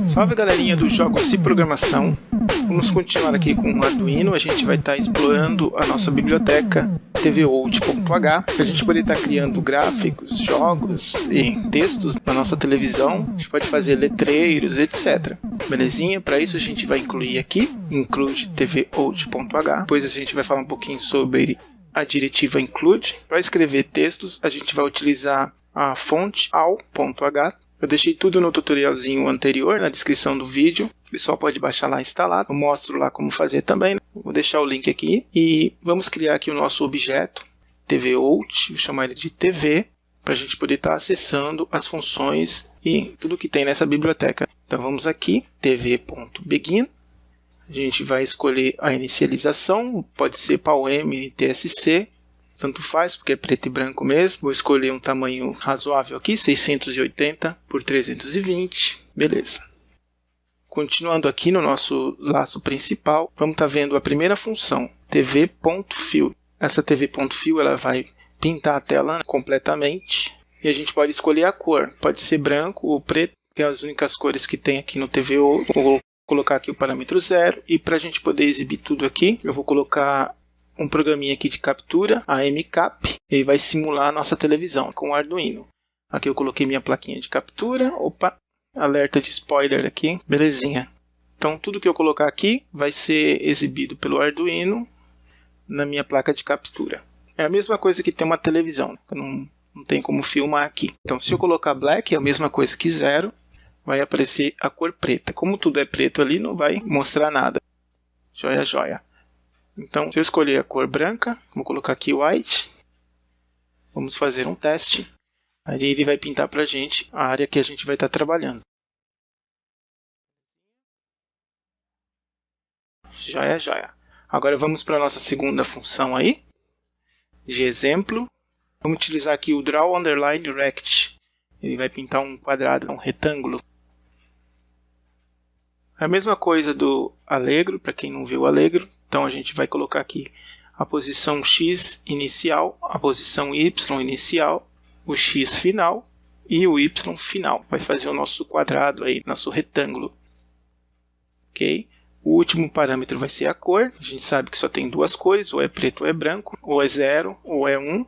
Salve galerinha dos jogos e programação, vamos continuar aqui com o Arduino. A gente vai estar explorando a nossa biblioteca tvout.h para a gente poder estar criando gráficos, jogos e textos na nossa televisão. A gente pode fazer letreiros, etc. Belezinha? Para isso a gente vai incluir aqui, include tvout.h. Depois a gente vai falar um pouquinho sobre a diretiva include. Para escrever textos a gente vai utilizar a fonte all.h. Eu deixei tudo no tutorialzinho anterior, na descrição do vídeo. O pessoal pode baixar lá e instalar. Eu mostro lá como fazer também, né? Vou deixar o link aqui. E vamos criar aqui o nosso objeto, tvout, vou chamar ele de tv, para a gente poder estar acessando as funções e tudo que tem nessa biblioteca. Então vamos aqui, tv.begin. A gente vai escolher a inicialização, pode ser PAL-M, NTSC. Tanto faz, porque é preto e branco mesmo. Vou escolher um tamanho razoável aqui, 680 por 320. Beleza. Continuando aqui no nosso laço principal, vamos estar vendo a primeira função, tv.fill. Essa tv.fill ela vai pintar a tela completamente. E a gente pode escolher a cor. Pode ser branco ou preto, que é as únicas cores que tem aqui no tvout. Vou colocar aqui o parâmetro 0. E para a gente poder exibir tudo aqui, eu vou colocar um programinha aqui de captura, a mcap, e vai simular a nossa televisão com o Arduino. Aqui eu coloquei minha plaquinha de captura, opa, alerta de spoiler aqui, belezinha. Então tudo que eu colocar aqui vai ser exibido pelo Arduino na minha placa de captura. É a mesma coisa que tem uma televisão, não tem como filmar aqui. Então se eu colocar black, é a mesma coisa que 0, vai aparecer a cor preta. Como tudo é preto ali, não vai mostrar nada. Joia, joia. Então, se eu escolher a cor branca, vou colocar aqui white, vamos fazer um teste. Aí ele vai pintar para a gente a área que a gente vai estar trabalhando. Joia, joia. Agora vamos para a nossa segunda função aí, de exemplo. Vamos utilizar aqui o Draw Underline Rect. Ele vai pintar um quadrado, um retângulo. A mesma coisa do Allegro, para quem não viu o Allegro. Então a gente vai colocar aqui a posição X inicial, a posição Y inicial, o X final e o Y final. Vai fazer o nosso quadrado aí, nosso retângulo. Ok? O último parâmetro vai ser a cor. A gente sabe que só tem duas cores, ou é preto ou é branco, ou é 0, ou é 1,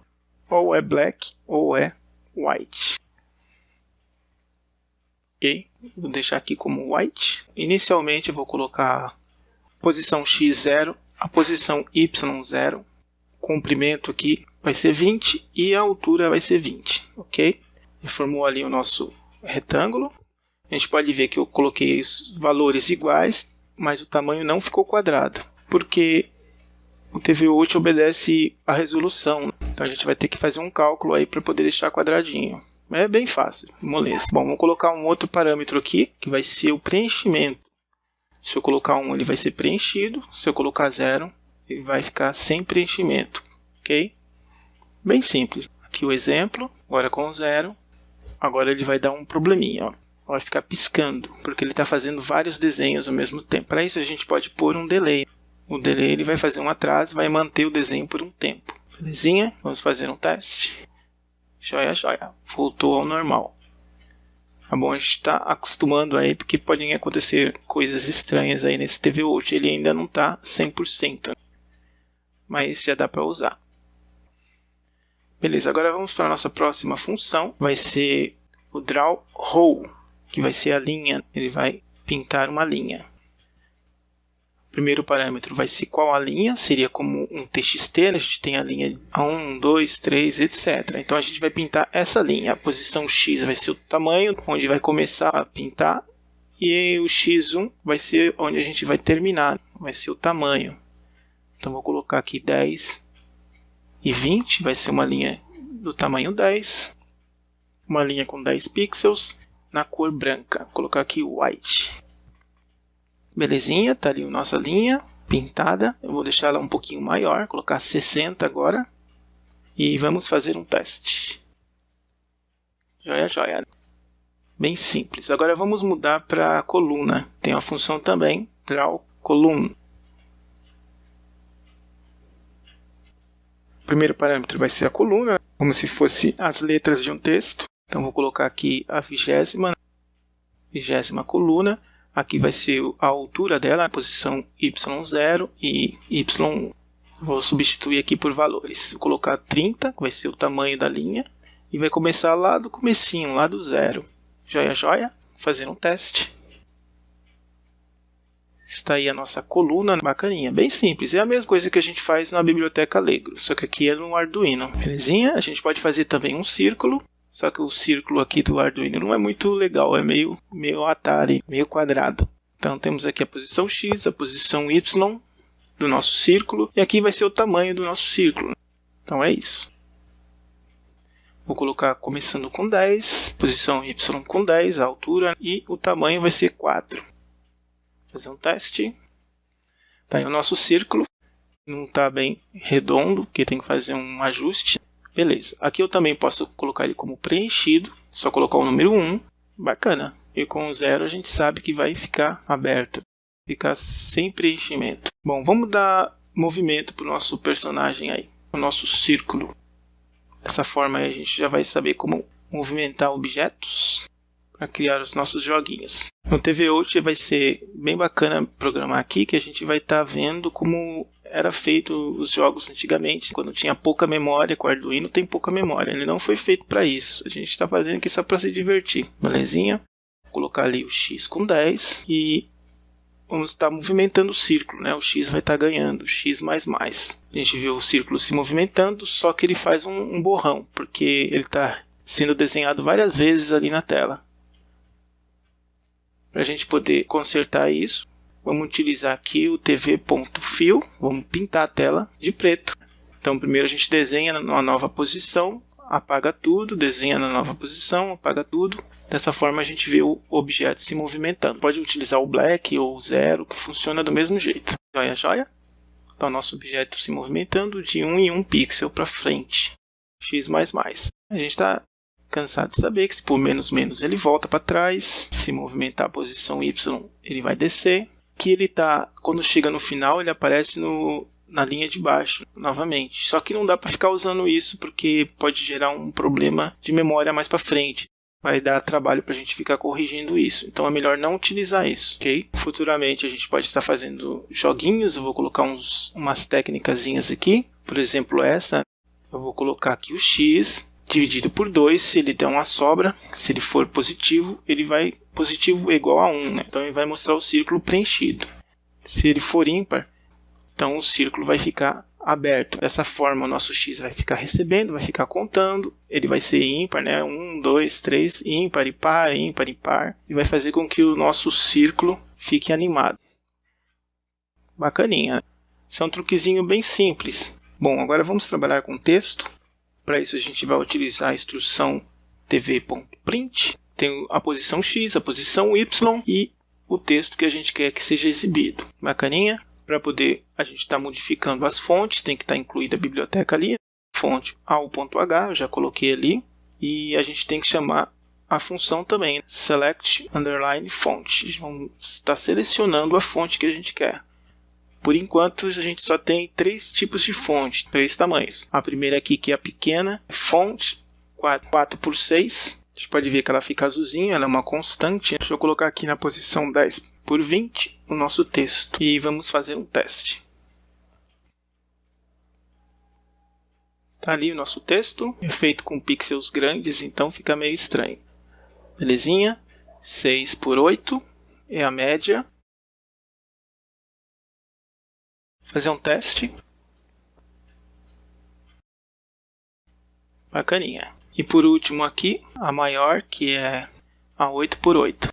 ou é black, ou é white. Ok? Vou deixar aqui como white. Inicialmente eu vou colocar posição X 0, a posição Y 0, o comprimento aqui vai ser 20 e a altura vai ser 20, ok? E formou ali o nosso retângulo. A gente pode ver que eu coloquei os valores iguais, mas o tamanho não ficou quadrado, porque o tvout obedece à resolução. Então a gente vai ter que fazer um cálculo aí para poder deixar quadradinho. É bem fácil, moleza. Bom, vamos colocar um outro parâmetro aqui, que vai ser o preenchimento. Se eu colocar 1, ele vai ser preenchido. Se eu colocar 0, ele vai ficar sem preenchimento. Ok? Bem simples. Aqui o exemplo. Agora com 0. Agora ele vai dar um probleminha. Ó. Vai ficar piscando, porque ele está fazendo vários desenhos ao mesmo tempo. Para isso a gente pode pôr um delay. O delay ele vai fazer um atraso e vai manter o desenho por um tempo. Belezinha? Vamos fazer um teste. Joia, joia. Voltou ao normal. Tá bom, a gente está acostumando aí, porque podem acontecer coisas estranhas aí nesse tvout. Ele ainda não está 100%, mas já dá para usar. Beleza, agora vamos para a nossa próxima função. Vai ser o Draw Row, que vai ser a linha. Ele vai pintar uma linha. O primeiro parâmetro vai ser qual a linha, seria como um TXT, a gente tem a linha 1, 2, 3, etc. Então a gente vai pintar essa linha, a posição X vai ser o tamanho, onde vai começar a pintar, e o X1 vai ser onde a gente vai terminar, vai ser o tamanho. Então vou colocar aqui 10 e 20, vai ser uma linha do tamanho 10, uma linha com 10 pixels, na cor branca, vou colocar aqui white. Belezinha, tá ali a nossa linha pintada. Eu vou deixar ela um pouquinho maior, colocar 60 agora. E vamos fazer um teste. Joia, joia. Bem simples. Agora vamos mudar para a coluna. Tem uma função também, Draw Column. O primeiro parâmetro vai ser a coluna, como se fosse as letras de um texto. Então vou colocar aqui a 20ª coluna. Aqui vai ser a altura dela, a posição Y0 e Y. Vou substituir aqui por valores. Vou colocar 30, que vai ser o tamanho da linha. E vai começar lá do comecinho, lá do 0. Joia, joia. Fazendo um teste. Está aí a nossa coluna bacaninha, bem simples. É a mesma coisa que a gente faz na biblioteca Allegro, só que aqui é no Arduino. Belezinha? A gente pode fazer também um círculo, só que o círculo aqui do Arduino não é muito legal, é meio Atari, meio quadrado. Então temos aqui a posição X, a posição Y do nosso círculo, e aqui vai ser o tamanho do nosso círculo. Então é isso. Vou colocar começando com 10, posição Y com 10, a altura, e o tamanho vai ser 4. Fazer um teste. Tá aí o nosso círculo. Não está bem redondo, porque tem que fazer um ajuste. Beleza. Aqui eu também posso colocar ele como preenchido. Só colocar o número 1. Bacana. E com o 0 a gente sabe que vai ficar aberto. Ficar sem preenchimento. Bom, vamos dar movimento para o nosso personagem aí. O nosso círculo. Dessa forma aí a gente já vai saber como movimentar objetos para criar os nossos joguinhos. No TVOut vai ser bem bacana programar aqui, que a gente vai estar vendo como era feito os jogos antigamente, quando tinha pouca memória. Com o Arduino tem pouca memória, ele não foi feito para isso. A gente está fazendo aqui só para se divertir, belezinha? Vou colocar ali o X com 10 e vamos estar movimentando o círculo, né? O X vai estar ganhando, X++. A gente viu o círculo se movimentando, só que ele faz um borrão, porque ele está sendo desenhado várias vezes ali na tela. Para a gente poder consertar isso, vamos utilizar aqui o tv.fill, vamos pintar a tela de preto. Então primeiro a gente desenha na nova posição, apaga tudo, desenha na nova posição, apaga tudo. Dessa forma a gente vê o objeto se movimentando. Pode utilizar o black ou o 0, que funciona do mesmo jeito. Joia, joia? Então nosso objeto se movimentando de 1 em 1 pixel para frente. X++. A gente está cansado de saber que se por menos ele volta para trás. Se movimentar a posição Y, ele vai descer. Que ele tá, quando chega no final, ele aparece na linha de baixo novamente. Só que não dá para ficar usando isso porque pode gerar um problema de memória mais para frente. Vai dar trabalho para a gente ficar corrigindo isso. Então é melhor não utilizar isso, ok? Futuramente a gente pode estar fazendo joguinhos. Eu vou colocar umas técnicazinhas aqui. Por exemplo, essa. Eu vou colocar aqui o X dividido por 2, se ele der uma sobra, se ele for positivo, ele vai positivo igual a 1, né? Então ele vai mostrar o círculo preenchido. Se ele for ímpar, então o círculo vai ficar aberto. Dessa forma o nosso X vai ficar recebendo, vai ficar contando, ele vai ser ímpar, né? 1, 2, 3, ímpar e par, ímpar e par, e vai fazer com que o nosso círculo fique animado. Bacaninha. Isso é um truquezinho bem simples. Bom, agora vamos trabalhar com texto. Para isso a gente vai utilizar a instrução tv.print. Tem a posição X, a posição Y e o texto que a gente quer que seja exibido. Bacaninha? Para poder a gente estar modificando as fontes, tem que estar incluída a biblioteca ali. Fonte ao.h, eu já coloquei ali. E a gente tem que chamar a função também, select underline font. Vamos estar selecionando a fonte que a gente quer. Por enquanto, a gente só tem 3 tipos de fonte, 3 tamanhos. A primeira aqui, que é a pequena, fonte 4x6. A gente pode ver que ela fica azulzinha, ela é uma constante. Deixa eu colocar aqui na posição 10x20 o nosso texto. E vamos fazer um teste. Está ali o nosso texto, é feito com pixels grandes, então fica meio estranho. Belezinha? 6x8 é a média. Fazer um teste. Bacaninha. E por último aqui, a maior, que é a 8x8.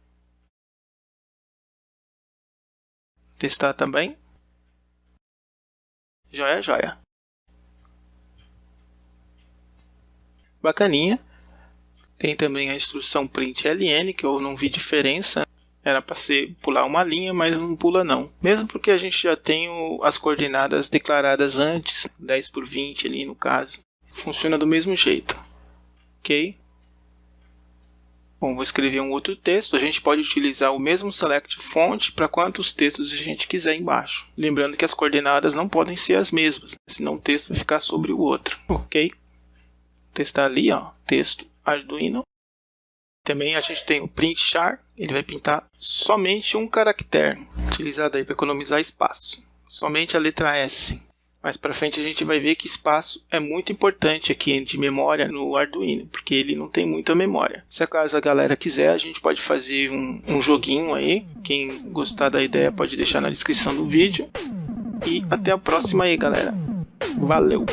Testar também. Joia, joia. Bacaninha. Tem também a instrução println, que eu não vi diferença. Era para pular uma linha, mas não pula não. Mesmo porque a gente já tem as coordenadas declaradas antes, 10x20 ali no caso. Funciona do mesmo jeito. Ok? Bom, vou escrever um outro texto. A gente pode utilizar o mesmo select font para quantos textos a gente quiser embaixo. Lembrando que as coordenadas não podem ser as mesmas, senão o texto vai ficar sobre o outro. Ok? Testar ali, ó, texto Arduino. Também a gente tem o print char, ele vai pintar somente um caractere, utilizado aí para economizar espaço, somente a letra S. Mais para frente a gente vai ver que espaço é muito importante aqui de memória no Arduino, porque ele não tem muita memória. Se acaso a galera quiser, a gente pode fazer um joguinho aí. Quem gostar da ideia pode deixar na descrição do vídeo. E até a próxima aí, galera. Valeu!